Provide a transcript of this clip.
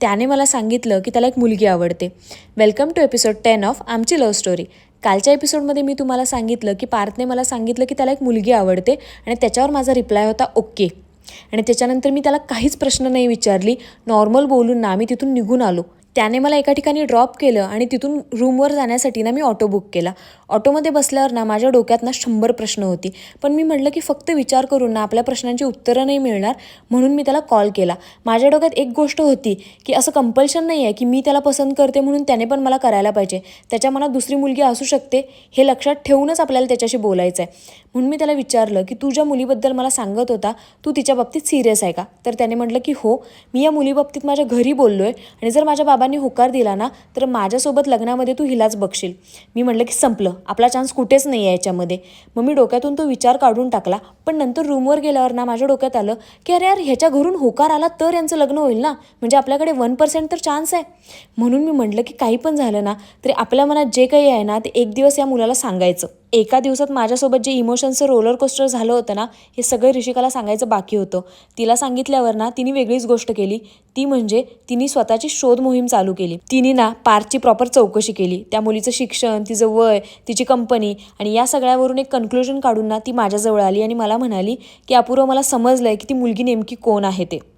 त्याने मला सांगितलं की त्याला एक मुलगी आवडते. वेलकम टू एपिसोड 10 ऑफ आमची लव्ह स्टोरी. कालच्या एपिसोडमध्ये मी तुम्हाला सांगितलं की पार्थने मला सांगितलं की त्याला एक मुलगी आवडते आणि त्याच्यावर माझा रिप्लाय होता ओके. आणि त्याच्यानंतर मी त्याला काहीच प्रश्न नाही विचारली, नॉर्मल बोलून ना मी तिथून निघून आलो. त्याने मला एका ठिकाणी ड्रॉप केलं आणि तिथून रूमवर जाण्यासाठी ना मी ऑटो बुक केला. ऑटोमध्ये बसल्यावर ना माझ्या डोक्यात ना 100 प्रश्न होती, पण मी म्हटलं की फक्त विचार करून ना आपल्या प्रश्नांची उत्तरं नाही मिळणार, म्हणून मी त्याला कॉल केला. माझ्या डोक्यात एक गोष्ट होती की असं कंपल्शन नाही आहे की मी त्याला पसंत करते म्हणून त्याने पण मला करायला पाहिजे. त्याच्या मनात दुसरी मुलगी असू शकते हे लक्षात ठेवूनच आपल्याला त्याच्याशी बोलायचं आहे. म्हणून मी त्याला विचारलं की तू ज्या मुलीबद्दल मला सांगत होता तू तिच्या बाबतीत सिरियस आहे का? तर त्याने म्हटलं की हो, मी या मुलीबाबतीत माझ्या घरी बोललो आहे आणि जर माझ्या बाबांनी होकार दिला ना तर माझ्यासोबत लग्नामध्ये तू हिलाच बघशील. मी म्हटलं की संपलं, आपला चान्स कुठेच नाही आहे याच्यामध्ये. मग मी डोक्यातून तो विचार काढून टाकला. पण नंतर रूमवर गेल्यावर ना माझ्या डोक्यात आलं की अरे यार, ह्याच्या घरून होकार आला तर यांचं लग्न होईल ना, म्हणजे आपल्याकडे 1% तर चान्स आहे. म्हणून मी म्हटलं की काही पण झालं ना तरी आपल्या मनात जे काही आहे ना ते एक दिवस या मुलाला सांगायचं. एका दिवसात माझ्यासोबत जे इमोशनचं रोलर कोस्टर झालं होतं ना हे सगळं ऋषिकाला सांगायचं बाकी होतं. तिला सांगितल्यावर ना तिने वेगळीच गोष्ट केली, ती म्हणजे तिने स्वतःची शोध मोहीम चालू केली. तिने ना पार्थची प्रॉपर चौकशी केली, त्या मुलीचं शिक्षण, तिचं वय, तिची कंपनी आणि या सगळ्यावरून एक कन्क्लुजन काढून ना ती माझ्याजवळ आली आणि मला म्हणाली की अपूर्व, मला समजलंय की ती मुलगी नेमकी कोण आहे ते.